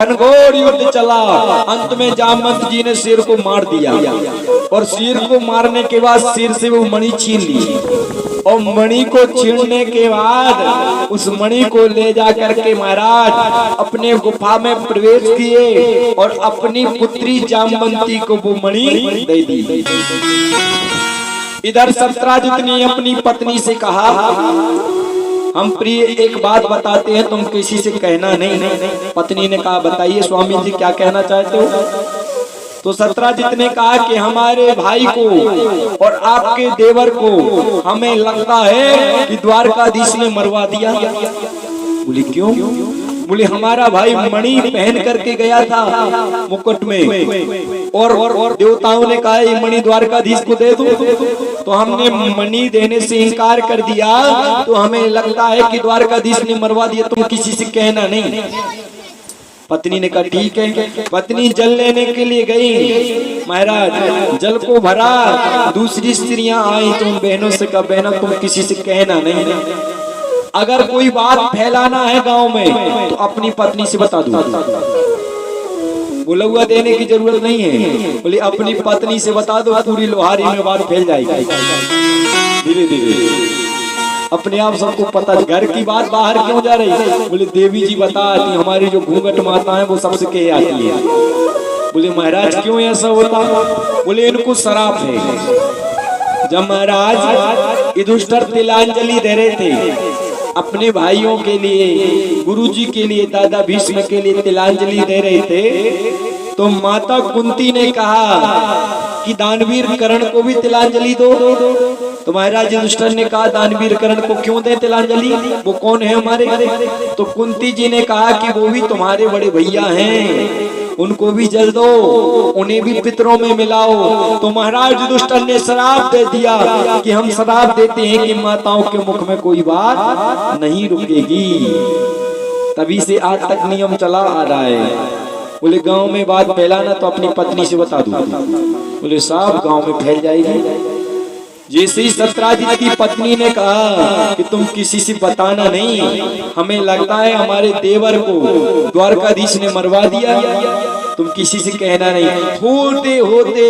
घनघोर युद्ध चला। अंत में जामवंत जी ने शेर को मार दिया और शेर को मारने के बाद शेर से वो मणि छीन ली और मणि को छीनने के बाद उस मणि को ले जा करके महाराज अपने गुफा में प्रवेश किए और अपनी पुत्री जामवंती को वो मणि दे दी। इधर सत्राजित ने अपनी पत्नी से कहा, हम प्रिय एक बात बताते हैं, तुम किसी से कहना नहीं। पत्नी ने कहा, बताइए स्वामी जी क्या कहना चाहते हो। तो सत्राजित ने कहा कि हमारे भाई को और आपके देवर को हमें लगता है कि द्वारकाधीश ने मरवा दिया। बोले क्यों? बोले हमारा भाई मणि पहन करके गया था मुकुट में और देवताओं ने कहा ये मणि द्वारकाधीश को दे दो, तो हमने मणि देने से इनकार कर दिया, तो हमें लगता है कि द्वारकाधीश ने मरवा दिया, तुम किसी से कहना नहीं। पत्नी ने कहा ठीक है। पत्नी जल लेने के लिए गई, महाराज जल को भरा, दूसरी स्त्रियां आई तो उन बहनों से कहा, बहनों तुम किसी से कहना नहीं, अगर कोई बात फैलाना है गांव में तो अपनी पत्नी से बता दो, बोला हुआ देने की जरूरत नहीं है। बोले अपनी पत्नी से बता दो, पूरी लोहारी में बात फैल जाएगी। धीरे धीरे अपने आप सबको पता, घर की बात बाहर क्यों जा रही है? बोले देवी जी बताती, हमारी जो घूंघट माता है वो सबसे कह आती है। बोले महाराज क्यों ऐसा होता? बोले इनको शराब है। जब महाराज युधिष्ठिर तिलांजलि दे रहे थे अपने भाइयों के लिए, गुरुजी के लिए, दादा भीष्म के लिए तिलांजलि दे रहे थे, तो माता कुंती ने कहा कि दानवीर कर्ण को भी तिलांजलि दो। तो महाराज युधिष्ठिर ने कहा दानवीर कर्ण को क्यों दे तिलांजलि, वो कौन है हमारे? तो कुंती जी ने कहा कि वो भी तुम्हारे बड़े भैया हैं, उनको भी जल दो, उन्हें भी पितरों में मिलाओ। तो महाराज युधिष्ठिर ने श्राप दे दिया कि हम श्राप देते हैं कि माताओं के मुख में कोई बात नहीं रुकेगी। तभी से आज तक नियम चला आ रहा है। बोले गांव में बात फैलाना तो अपनी पत्नी से बता दो। बोले साहब गांव में फैल जाएगी। जैसे ही सत्राजित की पत्नी ने कहा कि तुम किसी से बताना नहीं, हमें लगता है हमारे देवर को द्वारकाधीश ने मरवा दिया, तुम किसी से कहना नहीं। होते होते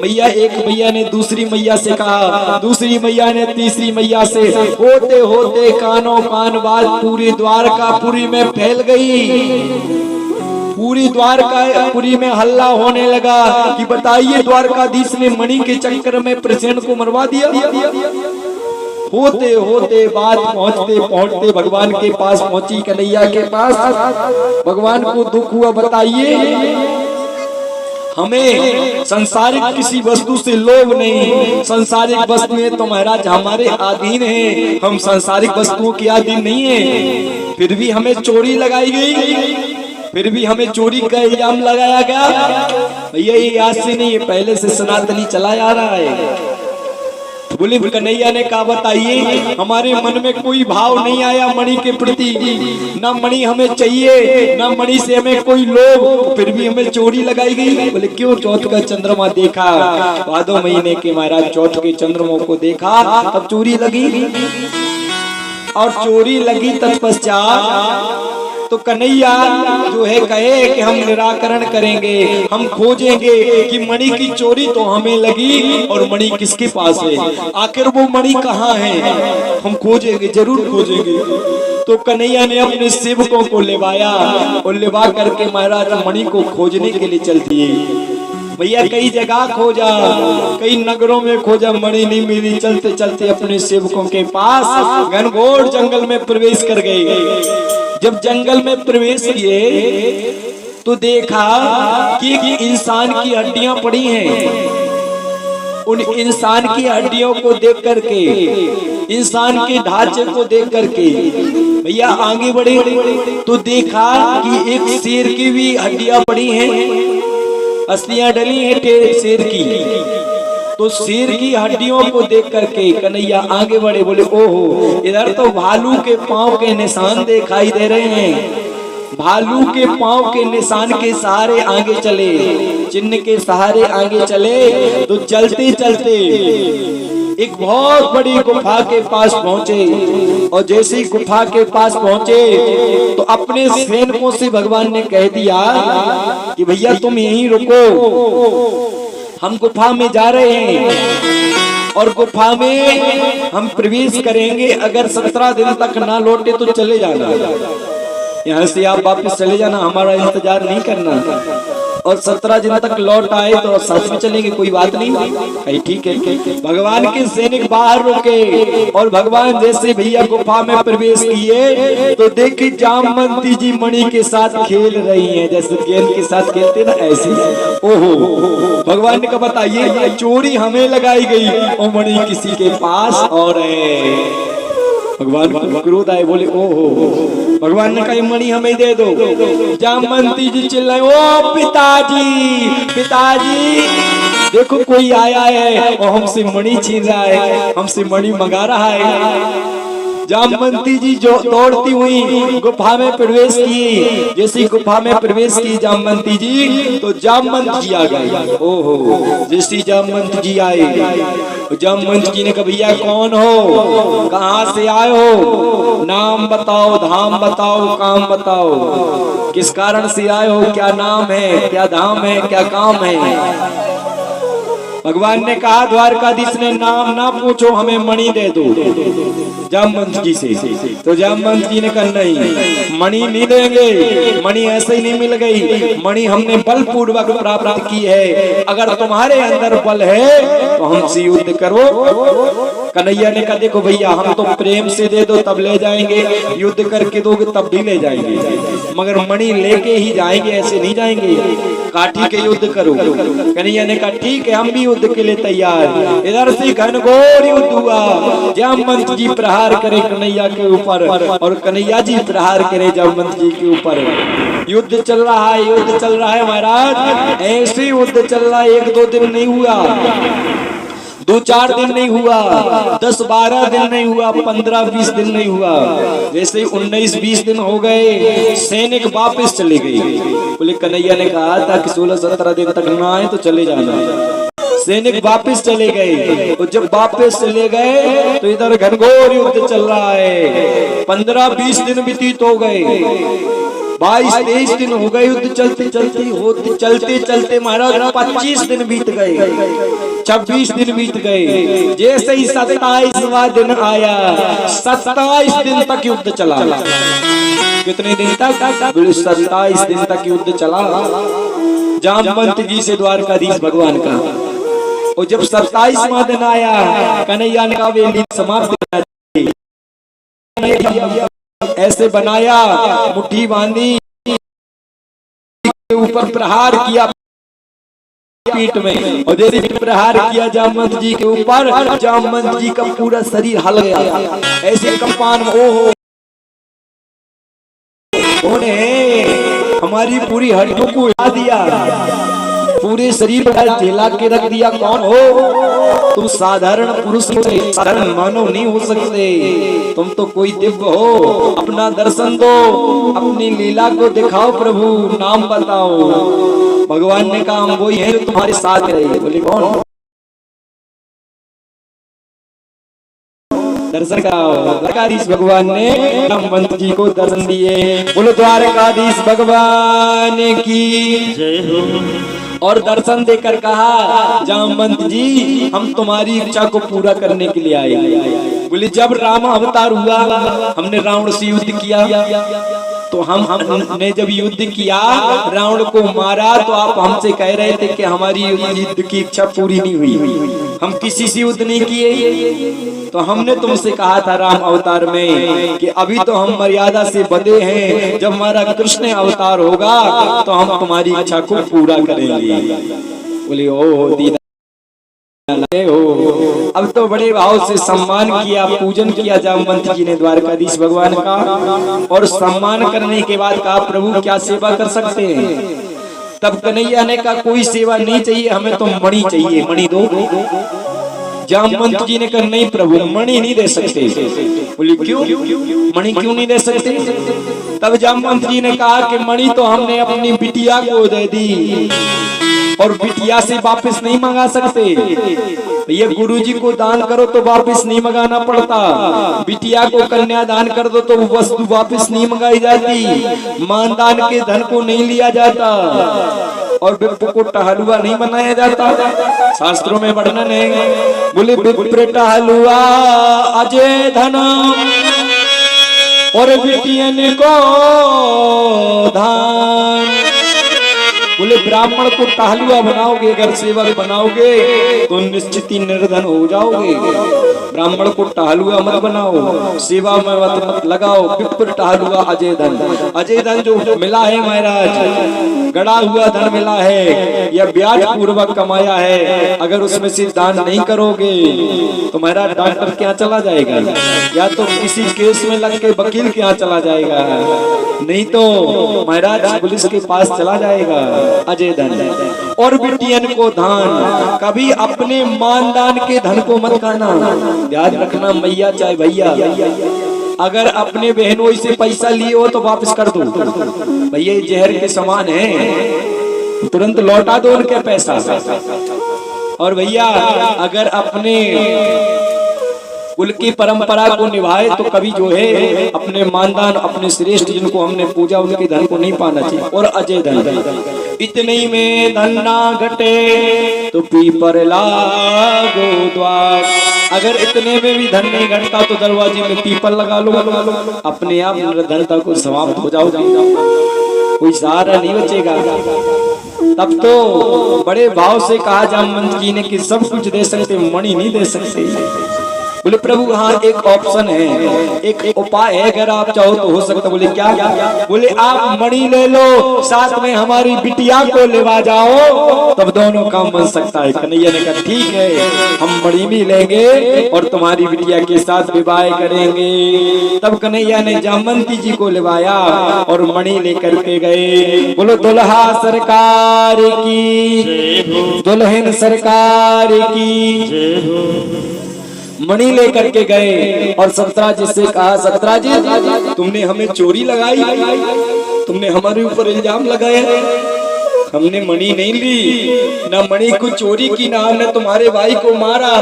मैया, एक मैया ने दूसरी मैया से कहा, दूसरी मैया ने तीसरी मैया से, होते होते कानों कान बात पूरी द्वारकापुरी में फैल गई। पूरी द्वारकापुरी में हल्ला होने लगा कि बताइए द्वारकाधीश ने मणि के चक्कर में प्रसेन को मरवा दिया। होते होते बात पहुंचते पहुंचते भगवान के पास पहुंची, कन्हैया के पास। भगवान को दुख हुआ, बताइए हमें संसारिक किसी वस्तु से लोभ नहीं, संसारिक वस्तुएं तो महाराज हमारे अधीन है, हम संसारिक वस्तुओं के अधीन नहीं है। फिर भी हमें चोरी लगाई गई, फिर भी हमें चोरी का इल्जाम लगाया गया। भैया ये आज से नहीं, पहले से सनातनी चला आ रहा है। बोले कन्हैया ने कहा बताइए, हमारे मन में कोई भाव नहीं आया मणि के प्रति, न मणि हमें चाहिए, न मणि से हमें कोई लोभ, फिर भी हमें चोरी लगाई गई। बोले क्यों? चौथ का चंद्रमा देखा, भादो महीने के महाराज चौथ के चंद्रमा को देखा, तब चोरी लगी। और चोरी लगी तत्पश्चात तो कन्हैया जो है कहे कि हम निराकरण करेंगे, हम खोजेंगे कि मणि की चोरी तो हमें लगी और मणि किसके पास है, आखिर वो मणि कहाँ है, हम खोजेंगे, जरूर खोजेंगे। तो कन्हैया ने अपने सेवकों को लेवाया और लेवा करके महाराज मणि को खोजने के लिए चल दिए। भैया कई जगह खोजा, कई नगरों में खोजा, मणि नहीं मिली। चलते चलते अपने सेवकों के पास घनघोर जंगल में प्रवेश कर गए। जब जंगल में प्रवेश किए तो देखा कि इंसान की हड्डियां पड़ी हैं। उन इंसान की हड्डियों को देख करके, इंसान के ढांचे को देख करके भैया आगे बढ़े तो देखा कि एक शेर की भी हड्डियां पड़ी हैं, अस्थियां डली हैं शेर की। तो शेर की हड्डियों को देख करके कन्हैया आगे बढ़े। बोले ओहो, इधर तो भालू के पांव के निशान दिखाई दे रहे हैं। भालू के पांव के निशान के सहारे आगे चले, चिन्ह के सहारे आगे चले। तो चलते चलते एक बहुत बड़ी गुफा के पास पहुंचे और जैसे ही गुफा के पास पहुंचे तो अपने सैनिकों से भगवान ने कह दिया कि भैया तुम यहीं रुको, हम गुफा में जा रहे हैं और गुफा में हम प्रवेश करेंगे। अगर 17 दिन तक ना लौटे तो चले जाना, यहाँ से आप वापस चले जाना, हमारा इंतजार नहीं करना। और 17 दिन तक लौट आए तो साथ में चलेंगे, कोई बात नहीं। ठीक है। भगवान के सैनिक बाहर रुके और भगवान जैसे भैया गुफा में प्रवेश किए तो देखी जामवंती जी मणि के साथ खेल रही हैं, जैसे गेंद के साथ खेलते ना ऐसे। ओहो, भगवान ने कहा बताइए चोरी हमें लगाई गई और मणि किसी के पास और है। भगवान को क्रोध आए, बोले ओहो। भगवान ने कहा मणि हमें दे दो। जामवंती जी चिल्लाए, ओ पिताजी पिताजी, देखो कोई आया है और हमसे मणि छीन रहा है, हमसे मणि मंगा रहा है। जामवंती जी जो दौड़ती हुई गुफा में प्रवेश की, जैसी गुफा में प्रवेश की जामवंती जी तो जामवंत जी आ गए। ओहो, जैसी जामवंत जी आए, जामवंत जी ने कहा भैया कौन हो, कहाँ से आए हो, नाम बताओ, धाम बताओ, काम बताओ, किस कारण से आए हो, क्या नाम है, क्या धाम है, क्या काम है। भगवान ने कहा द्वारकाधीश ने नाम ना पूछो, हमें मणि दे दो जामवंत जी से। तो जामवंत जी ने कहा नहीं, मणि नहीं देंगे, मणि ऐसे ही नहीं मिल गई, मणि हमने बल पूर्वक प्राप्त की है, अगर तुम्हारे अंदर बल है तो हमसे युद्ध करो। कन्हैया ने कहा देखो भैया हम तो प्रेम से दे दो तब ले जाएंगे, युद्ध करके दोगे तब भी ले जाएंगे, मगर मणि लेके ही जाएंगे, ऐसे नहीं जाएंगे, काठी के युद्ध करो। कन्हैया ने कहा ठीक है, हम भी युद्ध के लिए तैयार। इधर से घनघोर युद्ध हुआ, जामवंत जी प्रहार करे कन्हैया के ऊपर और कन्हैया जी प्रहार करे जामवंत जी के ऊपर। युद्ध चल रहा है, युद्ध चल रहा है महाराज, ऐसे युद्ध चल रहा है। 1-2 दिन नहीं हुआ, 2-4 दिन नहीं हुआ, 10-12 दिन नहीं हुआ, 15-20 दिन नहीं हुआ, जैसे 19-20 दिन हो गए सैनिक वापस चले गए। बोले कन्हैया ने कहा था कि 16-17 दिन तक ना आए तो चले जाना। सैनिक वापस चले गए और जब वापस चले गए तो इधर घनघोर युद्ध चल रहा है। 15-20 दिन व्यतीत हो गए, 22-23 दिन हो गए, युद्ध चलते चलते महाराज 25 दिन बीत गए, 26 दिन बीत गए। जैसे ही 27वां दिन आया, 27 दिन तक युद्ध चला। कितने दिन तक? 27 दिन तक युद्ध चला जामवंत जी से द्वारकाधीश भगवान का। और जब 27वां दिन आया, कन्हैया ने कहा वे समाप्त करना चाहिए। ऐसे बनाया, मुट्ठी बांधी, के ऊपर प्रहार किया पीठ में, और जैसे प्रहार किया जामवंत जी के ऊपर, जामवंत जी का पूरा शरीर हल गया। ऐसे कंपान में ओहो, हमारी पूरी हड्डियों को हिला दिया, पूरे शरीर पर हिला के रख दिया। कौन हो तुम? साधारण पुरुष नहीं, साधारण मानव नहीं हो सकते, तुम तो कोई दिव्य हो। अपना दर्शन दो, अपनी लीला को दिखाओ, प्रभु नाम बताओ। भगवान ने कहा हम वही हैं जो तुम्हारे साथ रहे। बोले कौन? दर्शन कराओ। द्वारकाधीश भगवान ने जामवंत जी को दर्शन दिए। बोलो द्वारकाधीश भगवान की जय हो। और दर्शन देकर कहा जामवंत जी हम तुम्हारी इच्छा को पूरा करने के लिए आए। बोले जब राम अवतार हुआ हमने रावण से युद्ध किया, तो हमने जब युद्ध किया रावण को मारा तो आप हमसे कह रहे थे कि हमारी युद्ध की इच्छा पूरी नहीं हुई, हम किसी से युद्ध नहीं किए। तो हमने तुमसे कहा था राम अवतार में कि अभी तो हम मर्यादा से बंधे हैं, जब हमारा कृष्ण अवतार होगा तो हम तुम्हारी इच्छा को पूरा करेंगे। बोले ओ दीदा हो। अब तो बड़े भाव से सम्मान किया, पूजन किया जामवंत जी ने द्वारकाधीश भगवान का। और सम्मान करने के बाद कहा प्रभु क्या सेवा कर सकते हैं? तब कन्हैया ने कहा कोई सेवा नहीं चाहिए, हमें तो मणि चाहिए, मणि दो। जामवंत जी ने कहा नहीं प्रभु मणि नहीं दे सकते। बोले क्यों? मणि क्यों नहीं दे सकते? तब जामवंत जी ने कहा कि मणि तो हमने अपनी बिटिया को दे दी और बिटिया से वापस नहीं मंगा सकते। ये गुरुजी को दान करो तो वापस नहीं मंगाना पड़ता, बिटिया को कन्या दान कर दो तो वस्तु वापस नहीं मंगाई जाती, मानदान के धन को नहीं लिया जाता और विप्र को टहलुआ नहीं बनाया जाता। शास्त्रों में वर्णन है, बोले विप्र टहलुआ अजय धन और बिटियन को धान। बोले ब्राह्मण को टहलुआ बनाओगे, अगर सेवक बनाओगे तो निश्चित ही निर्धन हो जाओगे। ब्राह्मण को टहलुआ मत बनाओ, सेवा में मत लगाओ। विप्र टहलुआ अजय धन, अजय धन जो मिला है महाराज, गड़ा हुआ धन मिला है या ब्याज पूर्वक कमाया है, अगर उसमें से दान नहीं करोगे तो महाराज डॉक्टर के यहाँ चला जाएगा, या तो किसी केस में लग के वकील के यहाँ चला जाएगा, नहीं तो महाराज पुलिस के पास चला जाएगा। अजय धन और बिटियन को धान, कभी अपने मानदान के धन को मत खाना। याद रखना मैया चाहे भैया, अगर अपने बहनों से पैसा लिए हो तो वापस कर दो भैया, ये जहर के समान है, तुरंत लौटा दो उनके पैसा। और भैया अगर अपने कुल की परंपरा को निभाए तो कभी जो है अपने मानदान, अपने श्रेष्ठ जिनको हमने पूजा उनके धन को नहीं पाना चाहिए। और अजय धन, इतने में धन ना घटे तो पीपर लागो द्वार, अगर इतने में भी धन नहीं घटता तो दरवाजे में पीपल लगा लो, अपने आप निर्धनता को समाप्त हो जाओ, कोई सहारा नहीं बचेगा। तब तो बड़े भाव से कहा जामवंत जी ने कि सब कुछ दे सकते, मणि नहीं दे सकते। बोले प्रभु हाँ एक ऑप्शन है, एक उपाय है, अगर आप चाहो तो हो सकता। बोले क्या? बोले आप मणि ले लो, साथ में हमारी बिटिया को लेवा जाओ, तब दोनों काम बन सकता है। कन्हैया ने कहा ठीक है, हम मणि भी लेंगे और तुम्हारी बिटिया के साथ विवाह करेंगे। तब कन्हैया ने जामवंती जी को लेवाया और मणि लेकर के गए। बोलो दुल्हा सरकार की, दुल्हन सरकार की। मणि लेकर के गए और सतराजित से कहा, सतराजित तुमने हमें चोरी लगाई, तुमने हमारे ऊपर इल्जाम लगाया, हमने मणि नहीं ली, ना मणि को चोरी की, ना हमने तुम्हारे भाई को मारा।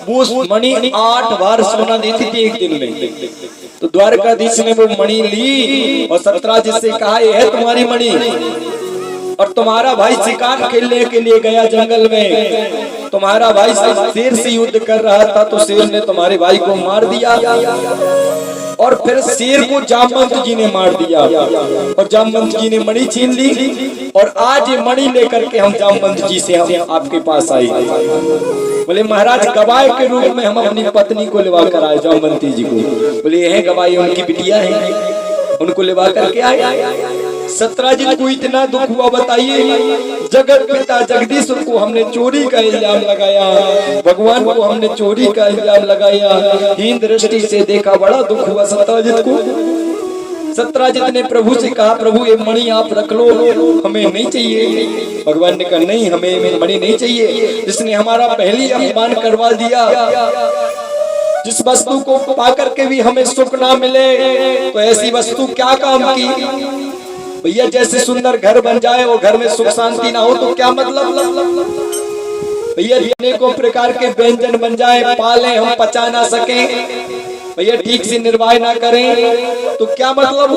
वो मणि 8 बार सोना देती थी एक दिन में, तो द्वारकाधीश ने वो मणि ली और सतराजित से कहा ये है तुम्हारी मणि, और तुम्हारा भाई शिकार खेलने के लिए गया जंगल में, तुम्हारा भाई शेर से युद्ध कर रहा था तो शेर ने तुम्हारे भाई को मार दिया और फिर शेर को जामवंत जी ने मार दिया और जामवंत जी ने मणि छीन ली और आज ये मणि लेकर के हम जामवंत जी से हम आपके पास आए। बोले महाराज गवाह के रूप में हम अपनी पत्नी को लेवा कर आए जामवंती जी को। बोले ये है गवाह, उनकी बिटिया है, उनको लेवा करके आए। सतराजित को इतना दुख हुआ, बताइए जगत पिता जगदीश्वर को हमने चोरी का इल्जाम लगाया, भगवान को हमने चोरी का इल्जाम लगाया, हीन दृष्टि से देखा, बड़ा दुख हुआ सतराजित को। सतराजित ने प्रभु से कहा प्रभु ये मणि आप रख लो, हमें नहीं चाहिए। भगवान ने कहा नहीं हमें मणि नहीं चाहिए, जिसने हमारा पहले अपमान करवा दिया, जिस वस्तु को पा करके भी हमें सुख ना मिले तो ऐसी वस्तु क्या काम की। भैया जैसे सुंदर घर बन जाए और घर में सुख शांति ना हो तो क्या मतलब। भैया अनेकों प्रकार के व्यंजन बन जाए, पाले हम पचा ना सके, भैया ठीक से निर्वाह ना करें तो क्या मतलब।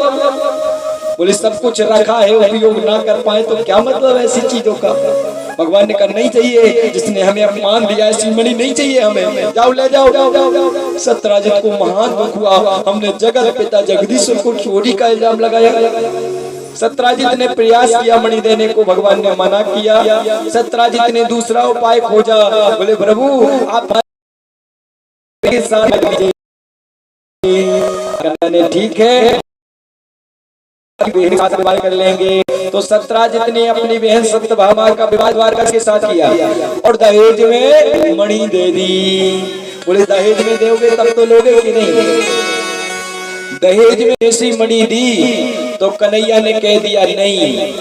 बोले सब कुछ रखा है उपयोग ना कर पाए तो क्या मतलब ऐसी चीजों का। भगवान ने कहा नहीं चाहिए, जिसने हमें अपमान दिया ऐसी मणि नहीं चाहिए हमें, जाओ ले जाओ। सतराजित को महान दुख हुआ, हमने जगत पिता जगदीश्वर को चोरी का इल्जाम लगाया। सतराजित ने प्रयास किया मणि देने को, भगवान ने मना किया। सतराजित ने दूसरा उपाय खोजा, बोले प्रभु आप के साथ ठीक है विवाह कर लेंगे। तो सतराजित ने अपनी बहन सत्यभामा का विवाह द्वारका के साथ किया और दहेज में मणि दे दी। बोले दहेज में दोगे तब तो लोगे कि नहीं। दहेज में ऐसी मणि दी तो कन्हैया ने कह दिया नहीं,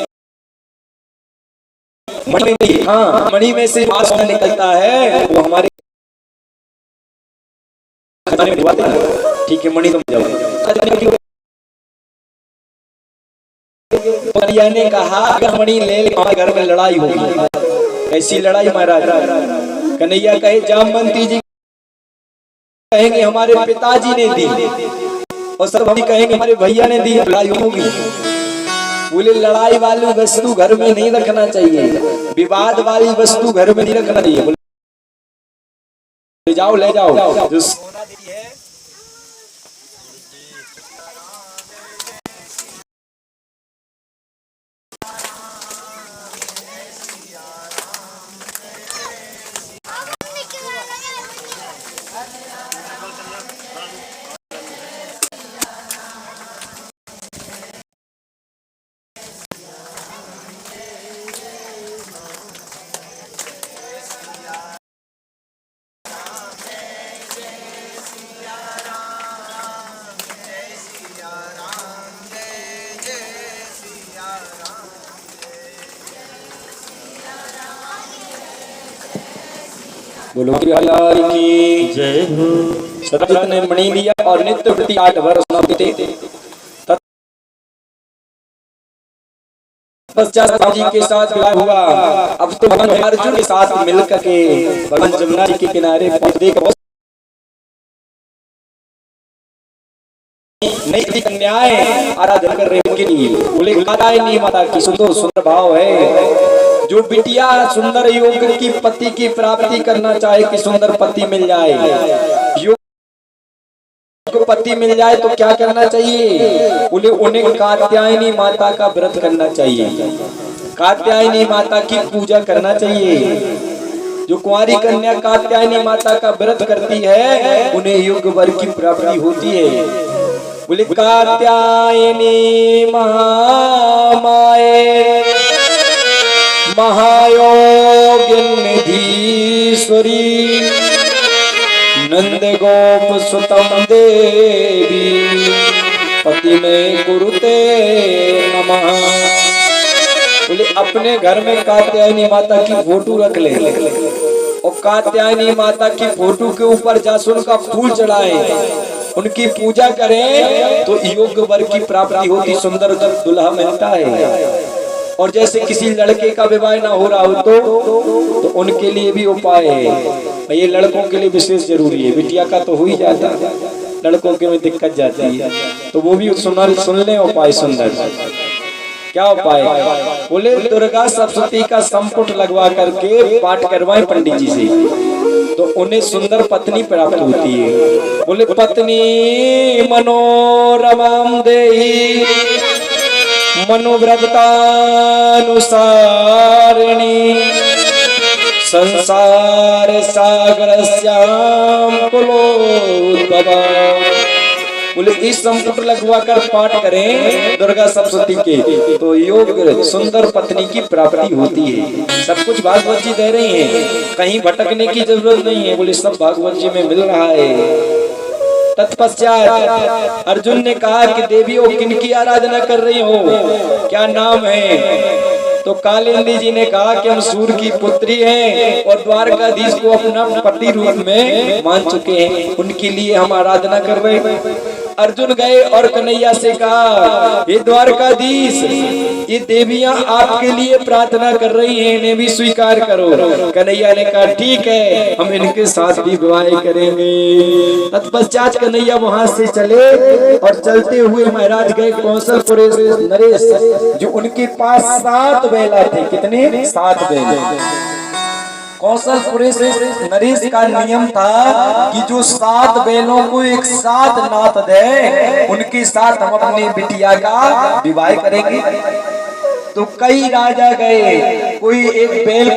मणि नहीं, हाँ मणि में से सोना निकलता है वो हमारे खजाने में, ठीक है मणि तुम जाओ। कन्हैया ने कहा अगर मणि ले हमारे घर में लड़ाई होगी, ऐसी लड़ाई महाराज। कन्हैया कहे जामवंती जी कहेंगे हमारे पिताजी ने दी, और सब हम कहेंगे हमारे भैया ने दी, लड़ाई होगी। बोले लड़ाई वाली वस्तु घर में नहीं रखना चाहिए, विवाद वाली वस्तु घर में नहीं रखना चाहिए। बोले ले जाओ ले जाओ। जो सोना दी है बोलो की जय हो। सतत ने मणि लिया और नित्य प्रति 8 वर्ष न बीते। पश्चात जी के साथ विवाह हुआ। अब तो भगवान अर्जुन के साथ मिलकर के भगवान जमुना जी के किनारे नैतिक न्याय आराधना कर रहे उनके लिए। बोले कात्यायनी माता की सुंदर भाव है। जो बिटिया सुंदर योग की पति की प्राप्ति करना चाहे कि सुंदर पति मिल जाए, योग पति मिल जाए तो क्या करना चाहिए? बोले उन्हें कात्यायनी माता का व्रत करना चाहिए, कात्यायनी माता की पूजा करना चाहिए। जो कुंवारी कन्या कात्यायनी माता का व्रत करती है उन्हें योग वर की प्राप्ति होती है। बोले कात्यायनी महामाये महायोगिनीश्वरी नंद गोप सुतम देवी पति में कुरुते नमः। बोले अपने घर में कात्यायनी माता की फोटो रख ले और कात्यायनी माता की फोटो के ऊपर जासुन का फूल चढ़ाए, उनकी पूजा करें तो योग वर की प्राप्ति होती, सुंदर दुल्हा मिलता है। और जैसे किसी लड़के का विवाह ना हो रहा हो तो उनके लिए भी उपाय है। ये लड़कों के लिए विशेष जरूरी है, बिटिया का तो हो ही जाता है, लड़कों के में दिक्कत जाती है, तो वो भी सुन लें उपाय सुंदर। क्या उपाय? बोले दुर्गा सप्तशती का संपुट लगवा करके पाठ करवाएं पंडित जी से, तो उन्हें सुंदर पत्नी प्राप्त होती है। बोले पत्नी मनोरमाम देहि मनोव्रतानुसारिणी संसार सागरस्याम कुलोद्भवा। बोले इस संपुट लगवा कर पाठ करें दुर्गा सप्तशती के तो योग सुंदर पत्नी की प्राप्ति होती है। सब कुछ भागवत जी दे रही हैं, कहीं भटकने की जरूरत नहीं है। बोले सब भागवत जी में मिल रहा है। तत्पश्चात अर्जुन ने कहा कि देवियों किनकी आराधना कर रही हो, क्या नाम है? तो कालिंदी जी ने कहा कि हम सूर्य की पुत्री हैं और द्वारकाधीश को अपना पति रूप में मान चुके हैं, उनके लिए हम आराधना कर रहे हैं। अर्जुन गए और कन्हैया से कहा हे द्वारकाधीश, ये देवियां आपके लिए प्रार्थना कर रही हैं, इन्हें भी स्वीकार करो। कन्हैया ने कहा ठीक है, हम इनके साथ भी विवाह करेंगे। तत्पश्चात कन्हैया वहां से चले और चलते हुए महाराज गए कौशलपुर नरेश, जो उनके पास 7 बैला थे। कितने? 7 बैल। कौशलपुर नरेश का नियम था कि जो 7 बैलों को एक साथ नाथ दे उनके साथ हम अपनी बिटिया का विवाह करेंगे। तो कई राजा गए, कोई एक बैल